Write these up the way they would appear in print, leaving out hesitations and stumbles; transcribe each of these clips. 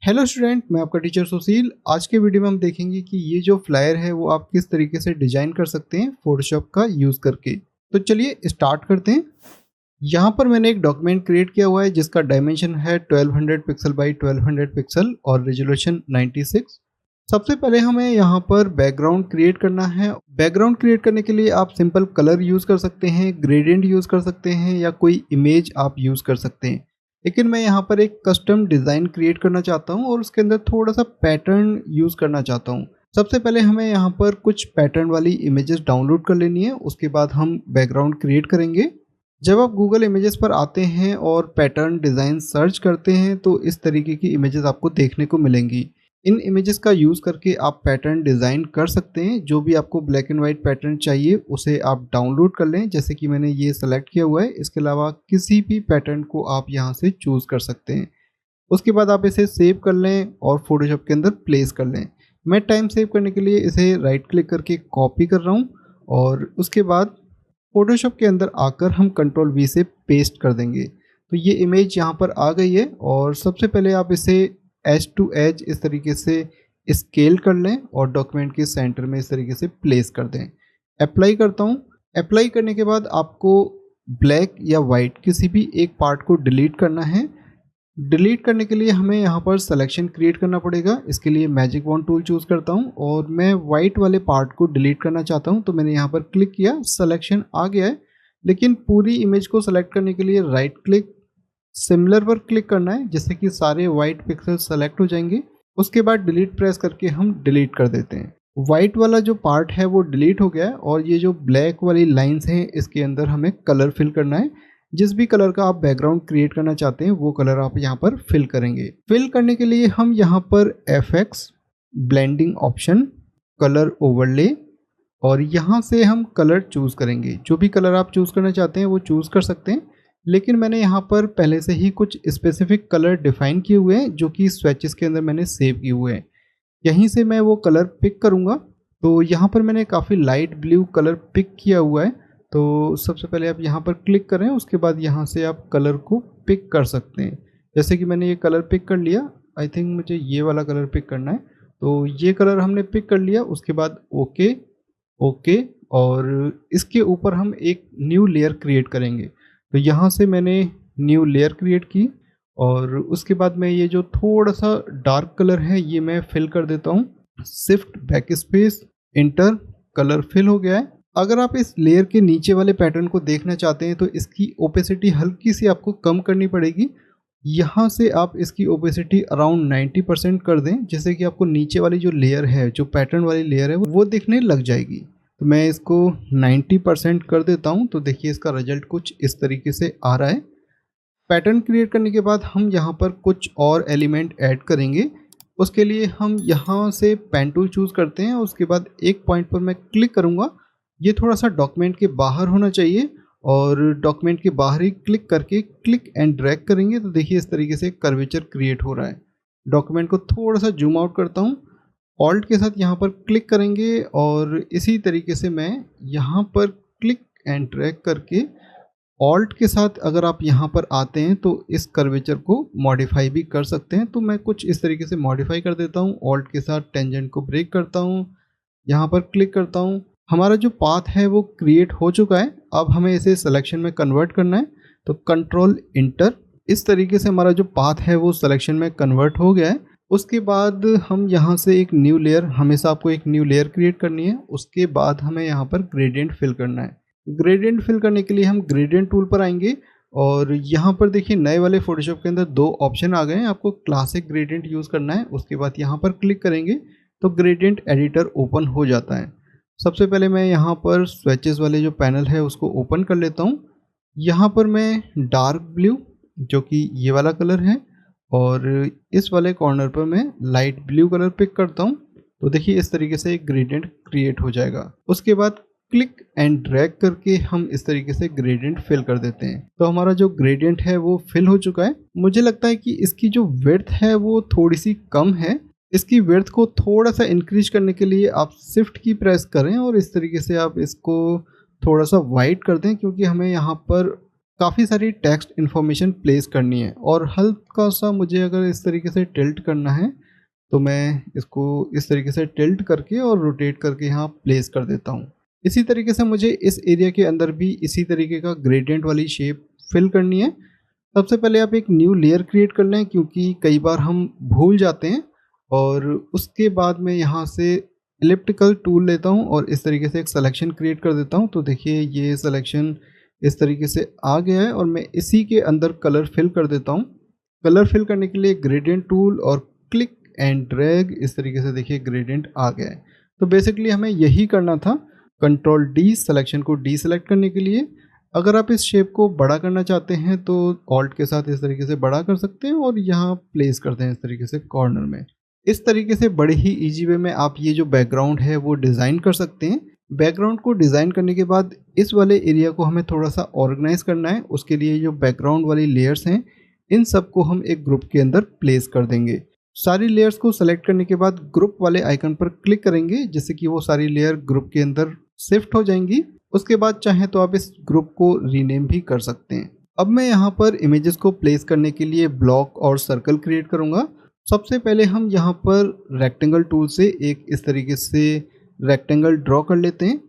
Hello student, मैं आपका teacher सुशील। आज के वीडियो में हम देखेंगे कि ये जो फ्लायर है वो आप किस तरीके से डिजाइन कर सकते हैं फोटोशॉप का यूज़ करके। तो चलिए स्टार्ट करते हैं। यहाँ पर मैंने एक डॉक्यूमेंट क्रिएट किया हुआ है जिसका डायमेंशन है 1200 पिक्सल बाई 1200 पिक्सल और रेजोल्यूशन 96। सबसे पहले हमें यहाँ पर बैकग्राउंड क्रिएट करना है। बैकग्राउंड क्रिएट करने के लिए आप सिंपल कलर यूज़ कर सकते हैं, ग्रेडियंट यूज़ कर सकते हैं या कोई इमेज आप यूज़ कर सकते हैं। लेकिन मैं यहाँ पर एक कस्टम डिज़ाइन क्रिएट करना चाहता हूँ और उसके अंदर थोड़ा सा पैटर्न यूज़ करना चाहता हूँ। सबसे पहले हमें यहाँ पर कुछ पैटर्न वाली इमेजेस डाउनलोड कर लेनी है, उसके बाद हम बैकग्राउंड क्रिएट करेंगे। जब आप गूगल इमेजेस पर आते हैं और पैटर्न डिज़ाइन सर्च करते हैं तो इस तरीके की इमेजेस आपको देखने को मिलेंगी। इन इमेजेस का यूज़ करके आप पैटर्न डिज़ाइन कर सकते हैं। जो भी आपको ब्लैक एंड वाइट पैटर्न चाहिए उसे आप डाउनलोड कर लें, जैसे कि मैंने ये सेलेक्ट किया हुआ है। इसके अलावा किसी भी पैटर्न को आप यहाँ से चूज़ कर सकते हैं। उसके बाद आप इसे सेव कर लें और फोटोशॉप के अंदर प्लेस कर लें। मैं टाइम सेव करने के लिए इसे राइट क्लिक करके कॉपी कर रहा हूँ और उसके बाद फोटोशॉप के अंदर आकर हम कंट्रोल वी से पेस्ट कर देंगे। तो ये इमेज यहाँ पर आ गई है और सबसे पहले आप इसे एज टू एज इस तरीके से स्केल कर लें और डॉक्यूमेंट के सेंटर में इस तरीके से प्लेस कर दें। अप्लाई करता हूँ। अप्लाई करने के बाद आपको ब्लैक या वाइट किसी भी एक पार्ट को डिलीट करना है। डिलीट करने के लिए हमें यहाँ पर सिलेक्शन क्रिएट करना पड़ेगा। इसके लिए मैजिक वॉन्ड टूल चूज़ करता हूँ और मैं वाइट वाले पार्ट को डिलीट करना चाहता हूँ। तो मैंने यहाँ पर क्लिक किया, सिलेक्शन आ गया है। लेकिन पूरी इमेज को सेलेक्ट करने के लिए राइट क्लिक सिमिलर पर क्लिक करना है, जिससे कि सारे वाइट पिक्सल सेलेक्ट हो जाएंगे। उसके बाद डिलीट प्रेस करके हम डिलीट कर देते हैं। वाइट वाला जो पार्ट है वो डिलीट हो गया है और ये जो ब्लैक वाली लाइंस हैं इसके अंदर हमें कलर फिल करना है। जिस भी कलर का आप बैकग्राउंड क्रिएट करना चाहते हैं वो कलर आप यहाँ पर फिल करेंगे। फिल करने के लिए हम यहाँ पर FX, blending option, colour overlay और यहाँ से हम कलर चूज़ करेंगे। जो भी कलर आप चूज़ करना चाहते हैं वो चूज़ कर सकते हैं, लेकिन मैंने यहाँ पर पहले से ही कुछ स्पेसिफिक कलर डिफाइन किए हुए हैं जो कि स्वेचेस के अंदर मैंने सेव किए हुए हैं। यहीं से मैं वो कलर पिक करूँगा। तो यहाँ पर मैंने काफ़ी लाइट ब्लू कलर पिक किया हुआ है। तो सबसे पहले आप यहाँ पर क्लिक करें, उसके बाद यहाँ से आप कलर को पिक कर सकते हैं। जैसे कि मैंने ये कलर पिक कर लिया। आई थिंक मुझे ये वाला कलर पिक करना है। तो ये कलर हमने पिक कर लिया। उसके बाद ओके ओके और इसके ऊपर हम एक न्यू लेयर क्रिएट करेंगे। तो यहाँ से मैंने न्यू लेयर क्रिएट की और उसके बाद मैं ये जो थोड़ा सा डार्क कलर है ये मैं फिल कर देता हूँ। Shift backspace enter, colour fill हो गया है। अगर आप इस लेयर के नीचे वाले पैटर्न को देखना चाहते हैं तो इसकी ओपेसिटी हल्की सी आपको कम करनी पड़ेगी। यहाँ से आप इसकी ओपेसिटी अराउंड 90% कर दें, जिससे कि आपको नीचे वाली जो लेयर है, जो पैटर्न वाली लेयर है, वो दिखने लग जाएगी। तो मैं इसको 90% कर देता हूँ। तो देखिए इसका रिजल्ट कुछ इस तरीके से आ रहा है। पैटर्न क्रिएट करने के बाद हम यहाँ पर कुछ और एलिमेंट ऐड करेंगे। उसके लिए हम यहाँ से पेन टूल चूज़ करते हैं। उसके बाद एक पॉइंट पर मैं क्लिक करूँगा। ये थोड़ा सा डॉक्यूमेंट के बाहर होना चाहिए और डॉक्यूमेंट के बाहर ही क्लिक करके क्लिक एंड ड्रैग करेंगे। तो देखिए इस तरीके से कर्वेचर क्रिएट हो रहा है। डॉक्यूमेंट को थोड़ा सा जूम आउट करता हूँ। ऑल्ट के साथ यहाँ पर क्लिक करेंगे और इसी तरीके से मैं यहाँ पर क्लिक एंड ड्रैग करके ऑल्ट के साथ अगर आप यहाँ पर आते हैं तो इस कर्वेचर को मॉडिफाई भी कर सकते हैं। तो मैं कुछ इस तरीके से मॉडिफाई कर देता हूँ। ऑल्ट के साथ टेंजेंट को ब्रेक करता हूँ, यहाँ पर क्लिक करता हूँ। हमारा जो पाथ है वो क्रिएट हो चुका है। अब हमें इसे सिलेक्शन में कन्वर्ट करना है। तो कंट्रोल इंटर, इस तरीके से हमारा जो पाथ है वो सिलेक्शन में कन्वर्ट हो गया है। उसके बाद हम यहाँ से एक न्यू लेयर, हमेशा आपको एक न्यू लेयर क्रिएट करनी है। उसके बाद हमें यहाँ पर ग्रेडियंट फिल करना है। ग्रेडियंट फिल करने के लिए हम ग्रेडियंट टूल पर आएंगे और यहाँ पर देखिए नए वाले फोटोशॉप के अंदर दो ऑप्शन आ गए हैं। आपको क्लासिक ग्रेडियंट यूज़ करना है। उसके बाद यहाँ पर क्लिक करेंगे तो ग्रेडियंट एडिटर ओपन हो जाता है। सबसे पहले मैं यहाँ पर स्वेचेस वाले जो पैनल है उसको ओपन कर लेता हूँ। यहाँ पर मैं डार्क ब्लू, जो कि ये वाला कलर है, और इस वाले कॉर्नर पर मैं लाइट ब्लू कलर पिक करता हूँ। तो देखिए इस तरीके से एक ग्रेडियंट क्रिएट हो जाएगा। उसके बाद क्लिक एंड ड्रैग करके हम इस तरीके से ग्रेडियंट फिल कर देते हैं। तो हमारा जो ग्रेडियंट है वो फिल हो चुका है। मुझे लगता है कि इसकी जो विड्थ है वो थोड़ी सी कम है। इसकी विड्थ को थोड़ा सा इंक्रीज करने के लिए आप शिफ्ट की प्रेस करें और इस तरीके से आप इसको थोड़ा सा वाइट कर दें, क्योंकि हमें यहाँ पर काफ़ी सारी टेक्स्ट इन्फॉर्मेशन प्लेस करनी है और हल्का सा मुझे अगर इस तरीके से टिल्ट करना है तो मैं इसको इस तरीके से टिल्ट करके और रोटेट करके यहाँ प्लेस कर देता हूँ। इसी तरीके से मुझे इस एरिया के अंदर भी इसी तरीके का ग्रेडियंट वाली शेप फिल करनी है। सबसे पहले आप एक न्यू लेयर क्रिएट कर लें, क्योंकि कई बार हम भूल जाते हैं। और उसके बाद मैं यहाँ से इलिप्टिकल टूल लेता हूँ और इस तरीके से एक सिलेक्शन क्रिएट कर देता हूँ। तो देखिए ये सिलेक्शन इस तरीके से आ गया है और मैं इसी के अंदर कलर फिल कर देता हूँ। कलर फिल करने के लिए ग्रेडियंट टूल और क्लिक एंड ड्रैग, इस तरीके से देखिए ग्रेडियंट आ गया है। तो बेसिकली हमें यही करना था, कंट्रोल डी सिलेक्शन को डीसेलेक्ट करने के लिए। अगर आप इस शेप को बड़ा करना चाहते हैं तो ऑल्ट के साथ इस तरीके से बड़ा कर सकते हैं और यहाँ प्लेस करते हैं इस तरीके से कॉर्नर में। इस तरीके से बड़े ही इजी वे में आप ये जो बैकग्राउंड है वो डिज़ाइन कर सकते हैं। बैकग्राउंड को डिज़ाइन करने के बाद इस वाले एरिया को हमें थोड़ा सा ऑर्गेनाइज करना है। उसके लिए जो बैकग्राउंड वाली लेयर्स हैं इन सबको हम एक ग्रुप के अंदर प्लेस कर देंगे। सारी लेयर्स को सेलेक्ट करने के बाद ग्रुप वाले आइकन पर क्लिक करेंगे, जिससे कि वो सारी लेयर ग्रुप के अंदर शिफ्ट हो जाएंगी। उसके बाद चाहे तो आप इस ग्रुप को रीनेम भी कर सकते हैं। अब मैं यहाँ पर इमेजेस को प्लेस करने के लिए ब्लॉक और सर्कल क्रिएट करूँगा। सबसे पहले हम यहाँ पर रेक्टेंगल टूल से एक इस तरीके से रेक्टेंगल ड्रॉ कर लेते हैं।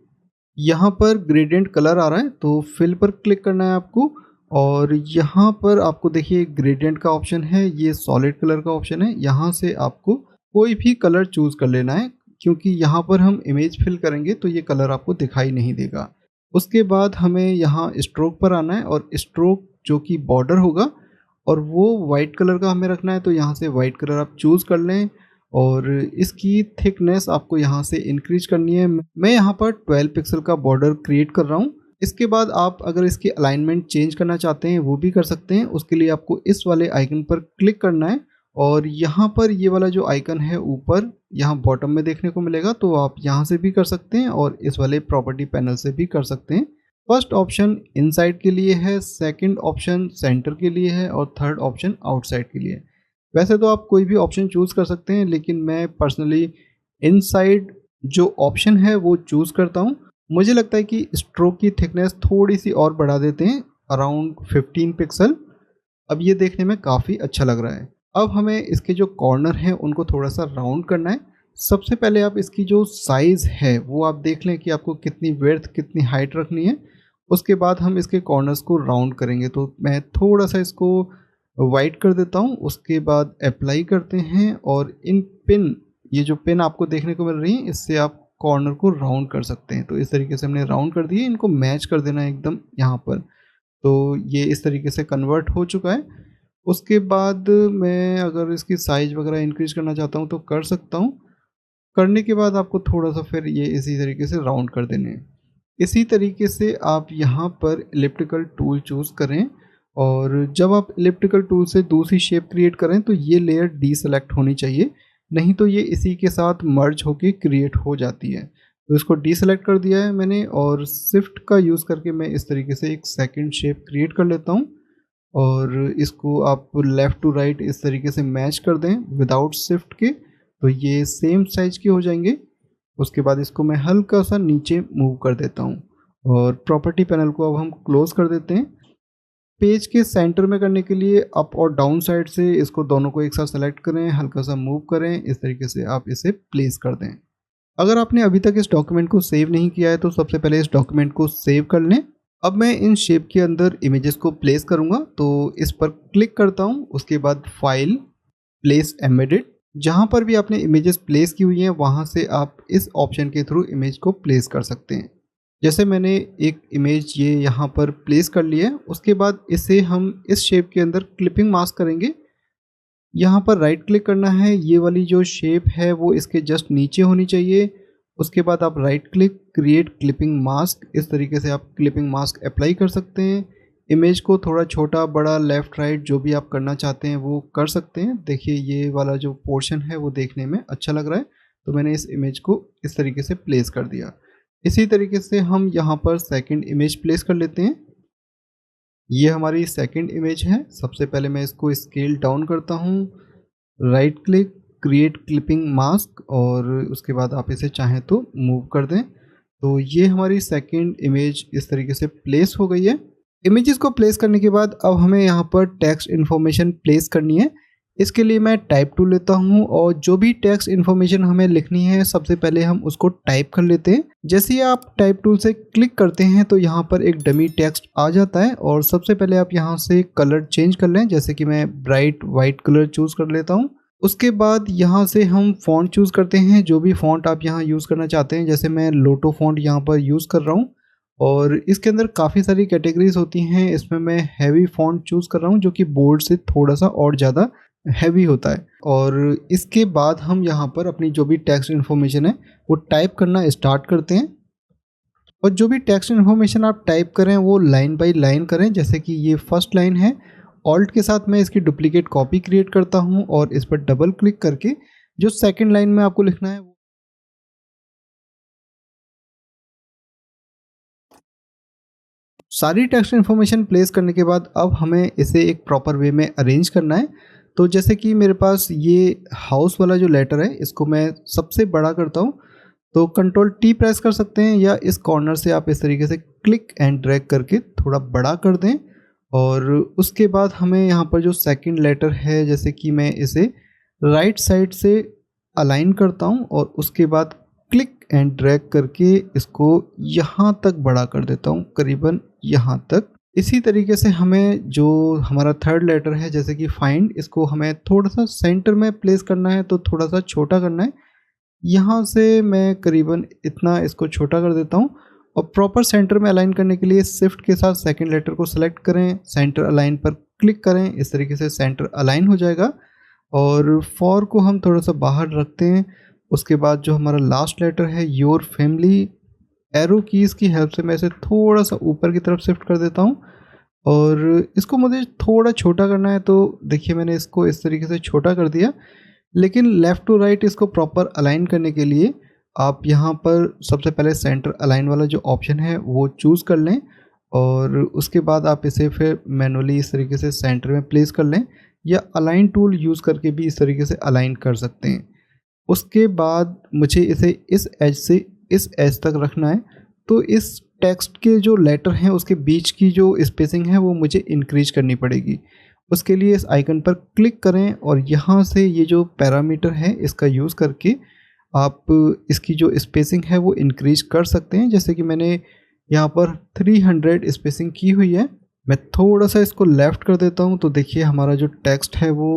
यहाँ पर ग्रेडियंट कलर आ रहा है तो फिल पर क्लिक करना है आपको और यहाँ पर आपको देखिए ग्रेडियंट का ऑप्शन है, ये सॉलिड कलर का ऑप्शन है। यहाँ से आपको कोई भी कलर चूज़ कर लेना है, क्योंकि यहाँ पर हम इमेज फिल करेंगे तो ये कलर आपको दिखाई नहीं देगा। उसके बाद हमें यहाँ स्ट्रोक पर आना है और स्ट्रोक जो कि बॉर्डर होगा और वो वाइट कलर का हमें रखना है। तो यहाँ से वाइट कलर आप चूज़ कर लें और इसकी थिकनेस आपको यहाँ से इंक्रीज करनी है। मैं यहाँ पर 12 पिक्सल का बॉर्डर क्रिएट कर रहा हूँ। इसके बाद आप अगर इसकी अलाइनमेंट चेंज करना चाहते हैं वो भी कर सकते हैं। उसके लिए आपको इस वाले आइकन पर क्लिक करना है और यहाँ पर ये वाला जो आइकन है ऊपर यहाँ बॉटम में देखने को मिलेगा, तो आप यहाँ से भी कर सकते हैं और इस वाले प्रॉपर्टी पैनल से भी कर सकते हैं। फर्स्ट ऑप्शन इनसाइड के लिए है, सेकंड ऑप्शन सेंटर के लिए है और थर्ड ऑप्शन आउटसाइड के लिए। वैसे तो आप कोई भी ऑप्शन चूज़ कर सकते हैं, लेकिन मैं पर्सनली इनसाइड जो ऑप्शन है वो चूज़ करता हूँ। मुझे लगता है कि स्ट्रोक की थिकनेस थोड़ी सी और बढ़ा देते हैं, अराउंड 15 पिक्सल। अब ये देखने में काफ़ी अच्छा लग रहा है। अब हमें इसके जो कॉर्नर हैं उनको थोड़ा सा राउंड करना है। सबसे पहले आप इसकी जो साइज़ है वो आप देख लें कि आपको कितनी विड्थ कितनी हाइट रखनी है। उसके बाद हम इसके कॉर्नर्स को राउंड करेंगे। तो मैं थोड़ा सा इसको वाइट कर देता हूँ। उसके बाद अप्लाई करते हैं और इन पिन, ये जो पिन आपको देखने को मिल रही है, इससे आप कॉर्नर को राउंड कर सकते हैं। तो इस तरीके से हमने राउंड कर दिए, इनको मैच कर देना है एकदम यहाँ पर। तो ये इस तरीके से कन्वर्ट हो चुका है। उसके बाद मैं अगर इसकी साइज़ वगैरह इंक्रीज करना चाहता हूँ तो कर सकता हूँ। करने के बाद आपको थोड़ा सा फिर ये इसी तरीके से राउंड कर देने हैं। इसी तरीके से आप यहाँ पर इलिप्टिकल टूल चूज़ करें और जब आप इलिप्टिकल टूल से दूसरी शेप क्रिएट करें तो ये लेयर डीसेलेक्ट होनी चाहिए, नहीं तो ये इसी के साथ मर्ज होके क्रिएट हो जाती है। तो इसको डीसेलेक्ट कर दिया है मैंने और शिफ्ट का यूज़ करके मैं इस तरीके से एक सेकंड शेप क्रिएट कर लेता हूँ और इसको आप लेफ़्ट टू राइट इस तरीके से मैच कर दें विदाउट शिफ्ट के, तो ये सेम साइज़ के हो जाएंगे। उसके बाद इसको मैं हल्का सा नीचे मूव कर देता हूँ और प्रॉपर्टी पैनल को अब हम क्लोज़ कर देते हैं। पेज के सेंटर में करने के लिए अप और डाउन साइड से इसको दोनों को एक साथ सेलेक्ट करें, हल्का सा मूव करें, इस तरीके से आप इसे प्लेस कर दें। अगर आपने अभी तक इस डॉक्यूमेंट को सेव नहीं किया है तो सबसे पहले इस डॉक्यूमेंट को सेव कर लें। अब मैं इन शेप के अंदर इमेजेस को प्लेस करूंगा, तो इस पर क्लिक करता हूं। उसके बाद फाइल, प्लेस एम्बेडेड, जहां पर भी आपने इमेजेस प्लेस की हुई हैं वहां से आप इस ऑप्शन के थ्रू इमेज को प्लेस कर सकते हैं। जैसे मैंने एक इमेज ये यहाँ पर प्लेस कर ली है। उसके बाद इसे हम इस शेप के अंदर क्लिपिंग मास्क करेंगे। यहाँ पर राइट क्लिक करना है, ये वाली जो शेप है वो इसके जस्ट नीचे होनी चाहिए। उसके बाद आप right click, create clipping mask, इस तरीके से आप क्लिपिंग मास्क अप्लाई कर सकते हैं। इमेज को थोड़ा छोटा बड़ा लेफ़्ट राइट जो भी आप करना चाहते हैं वो कर सकते हैं। देखिए ये वाला जो पोर्शन है वो देखने में अच्छा लग रहा है, तो मैंने इस इमेज को इस तरीके से प्लेस कर दिया। इसी तरीके से हम यहाँ पर सेकंड इमेज प्लेस कर लेते हैं। ये हमारी सेकंड इमेज है। सबसे पहले मैं इसको स्केल डाउन करता हूँ, right click, create clipping mask और उसके बाद आप इसे चाहें तो मूव कर दें। तो ये हमारी सेकंड इमेज इस तरीके से प्लेस हो गई है। इमेजेस को प्लेस करने के बाद अब हमें यहाँ पर टेक्स्ट इन्फॉर्मेशन प्लेस करनी है। इसके लिए मैं टाइप टूल लेता हूँ और जो भी टेक्स्ट इन्फॉर्मेशन हमें लिखनी है सबसे पहले हम उसको टाइप कर लेते हैं। जैसे ही आप टाइप टूल से क्लिक करते हैं तो यहाँ पर एक डमी टेक्स्ट आ जाता है और सबसे पहले आप यहाँ से कलर चेंज कर लें, जैसे कि मैं ब्राइट वाइट कलर चूज़ कर लेता हूँ। उसके बाद यहाँ से हम फ़ॉन्ट चूज़ करते हैं, जो भी फ़ॉन्ट आप यहाँ यूज़ करना चाहते हैं। जैसे मैं लोटो फ़ॉन्ट यहाँ पर यूज़ कर रहा हूँ और इसके अंदर काफ़ी सारी कैटेगरीज होती हैं। इसमें मैं हैवी फ़ॉन्ट चूज़ कर रहा हूँ जो कि बोल्ड से थोड़ा सा और ज़्यादा हैवी होता है। और इसके बाद हम यहाँ पर अपनी जो भी टेक्स्ट इन्फॉर्मेशन है वो टाइप करना स्टार्ट करते हैं। और जो भी टेक्स्ट इन्फॉर्मेशन आप टाइप करें वो लाइन बाय लाइन करें। जैसे कि ये फर्स्ट लाइन है, ऑल्ट के साथ मैं इसकी डुप्लीकेट कॉपी क्रिएट करता हूँ और इस पर डबल क्लिक करके जो सेकंड लाइन में आपको लिखना है सारी टेक्स्ट इन्फॉर्मेशन प्लेस करने के बाद अब हमें इसे एक प्रॉपर वे में अरेंज करना है। तो जैसे कि मेरे पास ये हाउस वाला जो लेटर है इसको मैं सबसे बड़ा करता हूँ, तो कंट्रोल टी प्रेस कर सकते हैं या इस कॉर्नर से आप इस तरीके से क्लिक एंड ड्रैग करके थोड़ा बड़ा कर दें। और उसके बाद हमें यहाँ पर जो सेकंड लेटर है, जैसे कि मैं इसे राइट साइड से अलाइन करता हूँ और उसके बाद क्लिक एंड ड्रैग करके इसको यहाँ तक बड़ा कर देता हूँ, करीबन यहाँ तक। इसी तरीके से हमें जो हमारा थर्ड लेटर है, जैसे कि फाइंड, इसको हमें थोड़ा सा सेंटर में प्लेस करना है तो थोड़ा सा छोटा करना है। यहाँ से मैं करीबन इतना इसको छोटा कर देता हूँ और प्रॉपर सेंटर में अलाइन करने के लिए शिफ्ट के साथ सेकंड लेटर को सेलेक्ट करें, सेंटर अलाइन पर क्लिक करें, इस तरीके से सेंटर अलाइन हो जाएगा। और फॉर को हम थोड़ा सा बाहर रखते हैं। उसके बाद जो हमारा लास्ट लेटर है योर फैमिली, एरो कीज़ की हेल्प से मैं इसे थोड़ा सा ऊपर की तरफ शिफ्ट कर देता हूँ और इसको मुझे थोड़ा छोटा करना है। तो देखिए मैंने इसको इस तरीके से छोटा कर दिया, लेकिन लेफ़्ट टू राइट इसको प्रॉपर अलाइन करने के लिए आप यहाँ पर सबसे पहले सेंटर अलाइन वाला जो ऑप्शन है वो चूज़ कर लें और उसके बाद आप इसे फिर मैनुअली इस तरीके से सेंटर में प्लेस कर लें या अलाइन टूल यूज़ करके भी इस तरीके से अलाइन कर सकते हैं। उसके बाद मुझे इसे इस एज से इस एज तक रखना है, तो इस टेक्स्ट के जो लेटर हैं उसके बीच की जो स्पेसिंग है वो मुझे इंक्रीज करनी पड़ेगी। उसके लिए इस आइकन पर क्लिक करें और यहाँ से ये जो पैरामीटर है इसका यूज़ करके आप इसकी जो स्पेसिंग है वो इंक्रीज कर सकते हैं। जैसे कि मैंने यहाँ पर 300 स्पेसिंग की हुई है। मैं थोड़ा सा इसको लेफ़्ट कर देता हूँ तो देखिए हमारा जो टेक्स्ट है वो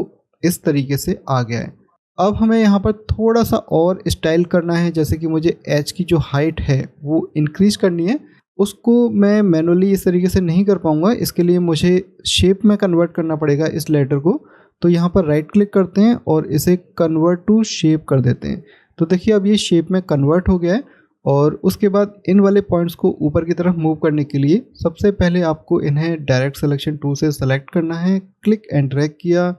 इस तरीके से आ गया है। अब हमें यहाँ पर थोड़ा सा और स्टाइल करना है, जैसे कि मुझे एच की जो हाइट है वो इंक्रीज करनी है। उसको मैं मैनुअली इस तरीके से नहीं कर पाऊँगा, इसके लिए मुझे शेप में कन्वर्ट करना पड़ेगा इस लेटर को। तो यहाँ पर राइट क्लिक करते हैं और इसे कन्वर्ट टू शेप कर देते हैं। तो देखिए अब ये शेप में कन्वर्ट हो गया है। और उसके बाद इन वाले पॉइंट्स को ऊपर की तरफ मूव करने के लिए सबसे पहले आपको इन्हें डायरेक्ट सिलेक्शन टूल से सेलेक्ट करना है, क्लिक एंड ड्रैग किया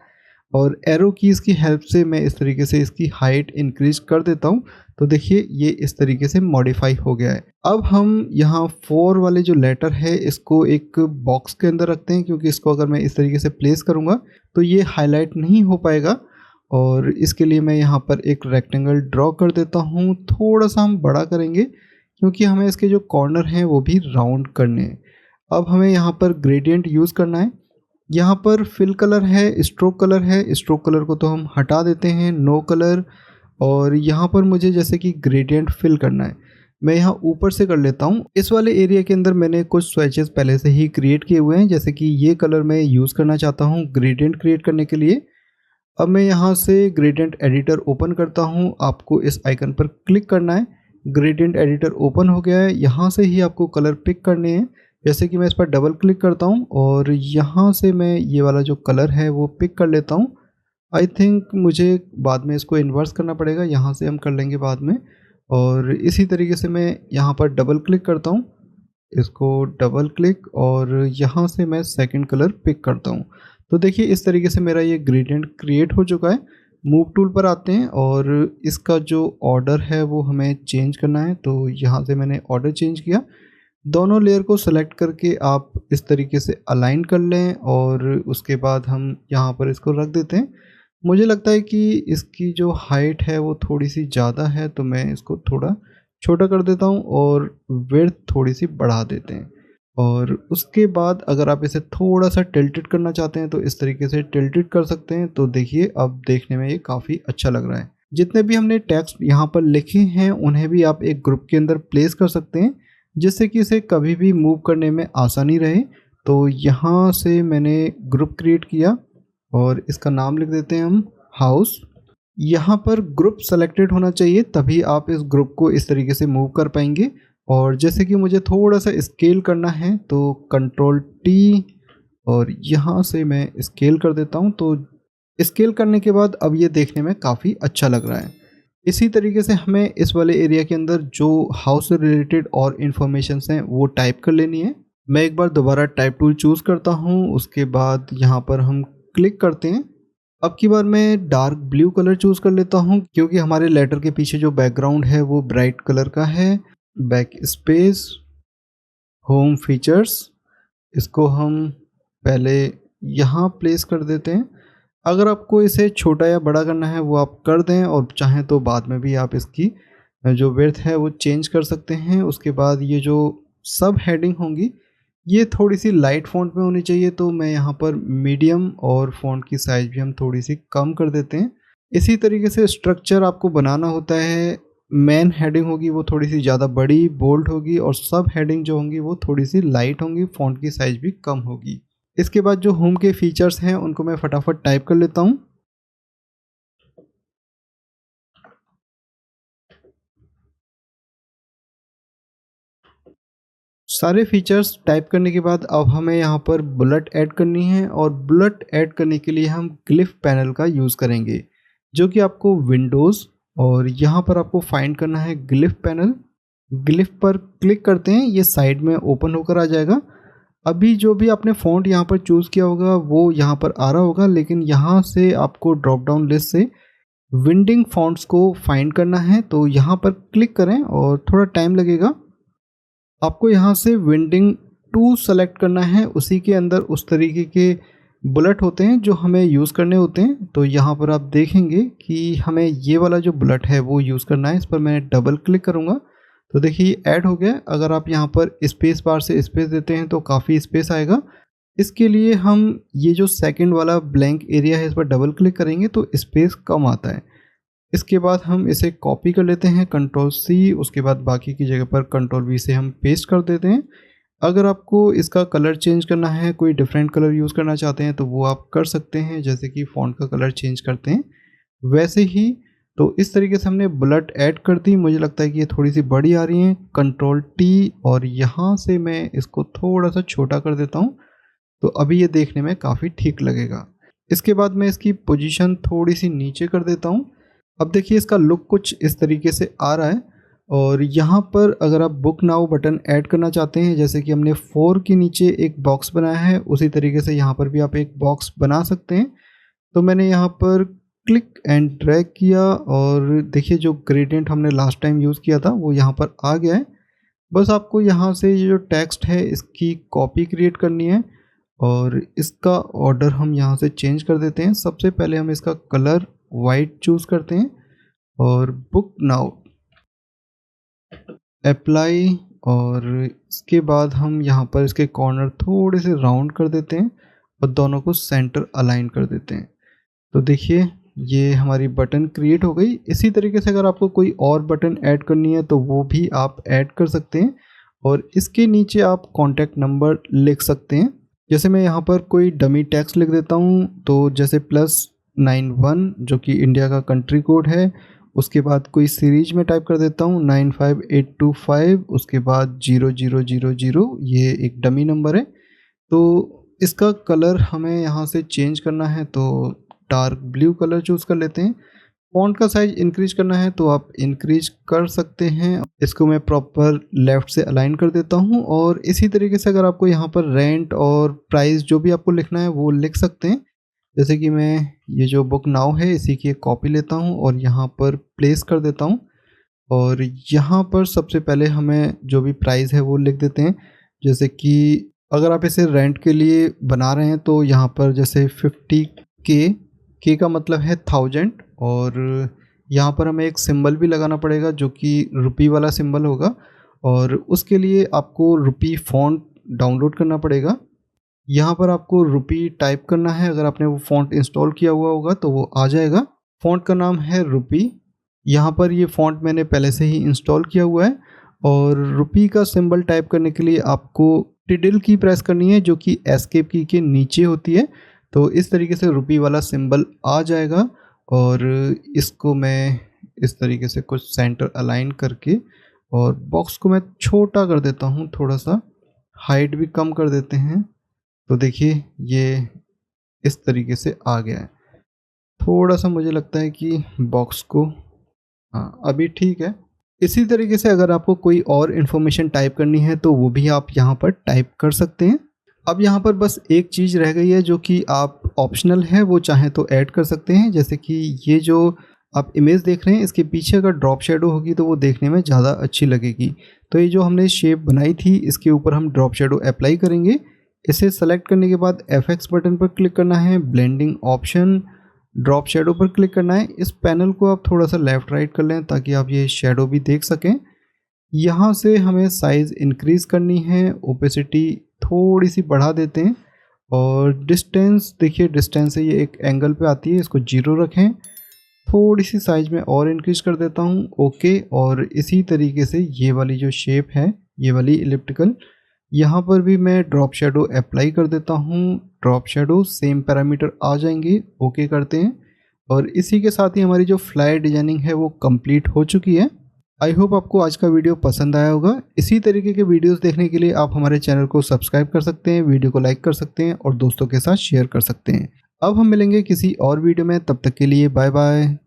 और एरो कीज़ की हेल्प से मैं इस तरीके से इसकी हाइट इंक्रीज कर देता हूँ। तो देखिए ये इस तरीके से मॉडिफाई हो गया है। अब हम यहाँ 4 वाले जो लेटर है इसको एक बॉक्स के अंदर रखते हैं, क्योंकि इसको अगर मैं इस तरीके से प्लेस करूँगा तो ये हाईलाइट नहीं हो पाएगा। और इसके लिए मैं यहाँ पर एक रेक्टेंगल ड्रॉ कर देता हूँ। थोड़ा सा हम बड़ा करेंगे क्योंकि हमें इसके जो कॉर्नर हैं वो भी राउंड करने हैं। अब हमें यहाँ पर ग्रेडियंट यूज़ करना है। यहाँ पर फिल कलर है, स्ट्रोक कलर है, स्ट्रोक कलर को तो हम हटा देते हैं, नो कलर। और यहाँ पर मुझे जैसे कि ग्रेडियंट फिल करना है, मैं यहाँ ऊपर से कर लेता हूँ। इस वाले एरिया के अंदर मैंने कुछ स्वेचेस पहले से ही क्रिएट किए हुए हैं, जैसे कि ये कलर मैं यूज़ करना चाहता हूँ ग्रेडियंट क्रिएट करने के लिए। अब मैं यहाँ से ग्रेडियंट एडिटर ओपन करता हूँ, आपको इस आइकन पर क्लिक करना है। ग्रेडियंट एडिटर ओपन हो गया है। यहाँ से ही आपको कलर पिक करने हैं, जैसे कि मैं इस पर डबल क्लिक करता हूँ और यहाँ से मैं ये वाला जो कलर है वो पिक कर लेता हूँ। आई थिंक मुझे बाद में इसको इन्वर्स करना पड़ेगा, यहाँ से हम कर लेंगे बाद में। और इसी तरीके से मैं यहाँ पर डबल क्लिक करता हूँ, इसको डबल क्लिक और यहाँ से मैं सेकंड कलर पिक करता हूँ। तो देखिए इस तरीके से मेरा ये ग्रेडियंट क्रिएट हो चुका है। मूव टूल पर आते हैं और इसका जो ऑर्डर है वो हमें चेंज करना है। तो यहाँ से मैंने ऑर्डर चेंज किया। दोनों लेयर को सेलेक्ट करके आप इस तरीके से अलाइन कर लें और उसके बाद हम यहाँ पर इसको रख देते हैं। मुझे लगता है कि इसकी जो हाइट है वो थोड़ी सी ज़्यादा है, तो मैं इसको थोड़ा छोटा कर देता हूँ और विड्थ थोड़ी सी बढ़ा देते हैं। और उसके बाद अगर आप इसे थोड़ा सा टिल्टेड करना चाहते हैं तो इस तरीके से टिल्टेड कर सकते हैं। तो देखिए अब देखने में ये काफ़ी अच्छा लग रहा है। जितने भी हमने टेक्स्ट यहाँ पर लिखे हैं उन्हें भी आप एक ग्रुप के अंदर प्लेस कर सकते हैं, जिससे कि इसे कभी भी मूव करने में आसानी रहे। तो यहाँ से मैंने ग्रुप क्रिएट किया और इसका नाम लिख देते हैं हम हाउस। यहाँ पर ग्रुप सेलेक्टेड होना चाहिए, तभी आप इस ग्रुप को इस तरीके से मूव कर पाएंगे। और जैसे कि मुझे थोड़ा सा स्केल करना है तो कंट्रोल टी और यहाँ से मैं स्केल कर देता हूँ। तो स्केल करने के बाद अब ये देखने में काफ़ी अच्छा लग रहा है। इसी तरीके से हमें इस वाले एरिया के अंदर जो हाउस से रिलेटेड और इन्फॉर्मेशन हैं वो टाइप कर लेनी है। मैं एक बार दोबारा टाइप टूल चूज़ करता हूँ, उसके बाद यहाँ पर हम क्लिक करते हैं। अब की बार मैं डार्क ब्लू कलर चूज़ कर लेता हूँ, क्योंकि हमारे लेटर के पीछे जो बैकग्राउंड है वो ब्राइट कलर का है। बैक स्पेस, होम फीचर्स, इसको हम पहले यहाँ प्लेस कर देते हैं। अगर आपको इसे छोटा या बड़ा करना है वो आप कर दें, और चाहें तो बाद में भी आप इसकी जो विड्थ है वो चेंज कर सकते हैं। उसके बाद ये जो सब हेडिंग होंगी ये थोड़ी सी लाइट फ़ॉन्ट में होनी चाहिए, तो मैं यहाँ पर मीडियम और फ़ॉन्ट की साइज़ भी हम थोड़ी सी कम कर देते हैं। इसी तरीके से स्ट्रक्चर आपको बनाना होता है। मेन हेडिंग होगी वो थोड़ी सी ज़्यादा बड़ी बोल्ड होगी, और सब हेडिंग जो होंगी वो थोड़ी सी लाइट होंगी, फ़ॉन्ट की साइज़ भी कम होगी। इसके बाद जो होम के फीचर्स हैं उनको मैं फटाफट टाइप कर लेता हूँ। सारे फीचर्स टाइप करने के बाद अब हमें यहाँ पर बुलेट ऐड करनी है, और बुलेट ऐड करने के लिए हम ग्लिफ पैनल का यूज़ करेंगे, जो कि आपको विंडोज़ और यहाँ पर आपको फाइंड करना है ग्लिफ पैनल। ग्लिफ पर क्लिक करते हैं, ये साइड में ओपन होकर आ जाएगा। अभी जो भी आपने फ़ॉन्ट यहाँ पर चूज़ किया होगा वो यहाँ पर आ रहा होगा, लेकिन यहाँ से आपको ड्रॉप डाउन लिस्ट से विंडिंग फ़ॉन्ट्स को फाइंड करना है। तो यहाँ पर क्लिक करें और थोड़ा टाइम लगेगा। आपको यहाँ से विंडिंग 2 सेलेक्ट करना है, उसी के अंदर उस तरीके के बुलेट होते हैं जो हमें यूज़ करने होते हैं। तो यहाँ पर आप देखेंगे कि हमें ये वाला जो बुलेट है वो यूज़ करना है। इस पर मैं डबल क्लिक करूँगा तो देखिए ये ऐड हो गया। अगर आप यहाँ पर स्पेस बार से स्पेस देते हैं तो काफ़ी स्पेस आएगा। इसके लिए हम ये जो सेकंड वाला ब्लैंक एरिया है इस पर डबल क्लिक करेंगे तो स्पेस कम आता है। इसके बाद हम इसे कॉपी कर लेते हैं कंट्रोल सी, उसके बाद बाकी की जगह पर कंट्रोल वी से हम पेस्ट कर देते हैं। अगर आपको इसका कलर चेंज करना है, कोई डिफरेंट कलर यूज़ करना चाहते हैं तो वो आप कर सकते हैं, जैसे कि फ़ॉन्ट का कलर चेंज करते हैं वैसे ही। तो इस तरीके से हमने बुलेट ऐड कर दी। मुझे लगता है कि ये थोड़ी सी बड़ी आ रही हैं। कंट्रोल टी और यहाँ से मैं इसको थोड़ा सा छोटा कर देता हूँ, तो अभी ये देखने में काफ़ी ठीक लगेगा। इसके बाद मैं इसकी पोजीशन थोड़ी सी नीचे कर देता हूँ। अब देखिए इसका लुक कुछ इस तरीके से आ रहा है। और यहाँ पर अगर आप बुक नाउ बटन ऐड करना चाहते हैं, जैसे कि हमने 4 के नीचे एक बॉक्स बनाया है, उसी तरीके से यहाँ पर भी आप एक बॉक्स बना सकते हैं। तो मैंने यहाँ पर क्लिक एंड ड्रैग किया और देखिए जो ग्रेडियंट हमने लास्ट टाइम यूज़ किया था वो यहाँ पर आ गया है। बस आपको यहाँ से ये जो टेक्स्ट है इसकी कॉपी क्रिएट करनी है, और इसका ऑर्डर हम यहाँ से चेंज कर देते हैं। सबसे पहले हम इसका कलर वाइट चूज़ करते हैं और बुक नाउ अप्लाई, और इसके बाद हम यहाँ पर इसके कॉर्नर थोड़े से राउंड कर देते हैं और दोनों को सेंटर अलाइन कर देते हैं। तो देखिए ये हमारी बटन क्रिएट हो गई। इसी तरीके से अगर आपको कोई और बटन ऐड करनी है तो वो भी आप ऐड कर सकते हैं, और इसके नीचे आप कॉन्टैक्ट नंबर लिख सकते हैं। जैसे मैं यहाँ पर कोई डमी टेक्स्ट लिख देता हूँ, तो जैसे +91 जो कि इंडिया का कंट्री कोड है, उसके बाद कोई सीरीज में टाइप कर देता हूँ 95825, उसके बाद 0000, ये एक डमी नंबर है। तो इसका कलर हमें यहाँ से चेंज करना है, तो डार्क ब्लू कलर चूज़ कर लेते हैं। फ़ॉन्ट का साइज़ इंक्रीज करना है तो आप इंक्रीज कर सकते हैं। इसको मैं प्रॉपर लेफ़्ट से अलाइन कर देता हूँ, और इसी तरीके से अगर आपको यहाँ पर रेंट और प्राइस जो भी आपको लिखना है वो लिख सकते हैं। जैसे कि मैं ये जो बुक नाउ है इसी की एक कॉपी लेता हूँ और यहाँ पर प्लेस कर देता हूँ, और यहाँ पर सबसे पहले हमें जो भी प्राइस है वो लिख देते हैं। जैसे कि अगर आप इसे रेंट के लिए बना रहे हैं तो यहाँ पर जैसे 50K का मतलब है 1000, और यहाँ पर हमें एक सिंबल भी लगाना पड़ेगा जो कि रुपी वाला सिंबल होगा, और उसके लिए आपको रुपी फ़ॉन्ट डाउनलोड करना पड़ेगा। यहाँ पर आपको रुपी टाइप करना है। अगर आपने वो फ़ॉन्ट इंस्टॉल किया हुआ होगा तो वो आ जाएगा। फ़ॉन्ट का नाम है रुपी। यहाँ पर ये फ़ॉन्ट मैंने पहले से ही इंस्टॉल किया हुआ है। और रुपी का सिंबल टाइप करने के लिए आपको टिडल की प्रेस करनी है, जो कि एस्केप की के नीचे होती है। तो इस तरीके से रुपी वाला सिंबल आ जाएगा। और इसको मैं इस तरीके से कुछ सेंटर अलाइन करके और बॉक्स को मैं छोटा कर देता हूँ, थोड़ा सा हाइट भी कम कर देते हैं। तो देखिए ये इस तरीके से आ गया है। थोड़ा सा मुझे लगता है कि बॉक्स को, हाँ अभी ठीक है। इसी तरीके से अगर आपको कोई और इन्फॉर्मेशन टाइप करनी है तो वो भी आप यहाँ पर टाइप कर सकते हैं। अब यहाँ पर बस एक चीज़ रह गई है जो कि आप ऑप्शनल है, वो चाहें तो ऐड कर सकते हैं। जैसे कि ये जो आप इमेज देख रहे हैं, इसके पीछे अगर ड्रॉप शेडो होगी तो वो देखने में ज़्यादा अच्छी लगेगी। तो ये जो हमने शेप बनाई थी, इसके ऊपर हम ड्रॉप शेडो अप्लाई करेंगे। इसे सेलेक्ट करने के बाद FX बटन पर क्लिक करना है, ब्लेंडिंग ऑप्शन, ड्रॉप शेडो पर क्लिक करना है। इस पैनल को आप थोड़ा सा लेफ़्ट राइट कर लें ताकि आप ये शेडो भी देख सकें। यहाँ से हमें साइज़ इंक्रीज़ करनी है, ओपेसिटी थोड़ी सी बढ़ा देते हैं। और डिस्टेंस, देखिए डिस्टेंस से ये एक एंगल पे आती है, इसको 0 रखें। थोड़ी सी साइज़ में और इंक्रीज़ कर देता हूँ, ओके। और इसी तरीके से ये वाली जो शेप है, ये वाली इलिप्टिकल, यहाँ पर भी मैं ड्रॉप शेडो अप्लाई कर देता हूँ। ड्रॉप शेडो सेम पैरामीटर आ जाएंगे, ओके करते हैं। और इसी के साथ ही हमारी जो फ्लायर डिजाइनिंग है वो कंप्लीट हो चुकी है। आई होप आपको आज का वीडियो पसंद आया होगा। इसी तरीके के वीडियोस देखने के लिए आप हमारे चैनल को सब्सक्राइब कर सकते हैं, वीडियो को लाइक कर सकते हैं और दोस्तों के साथ शेयर कर सकते हैं। अब हम मिलेंगे किसी और वीडियो में, तब तक के लिए बाय बाय।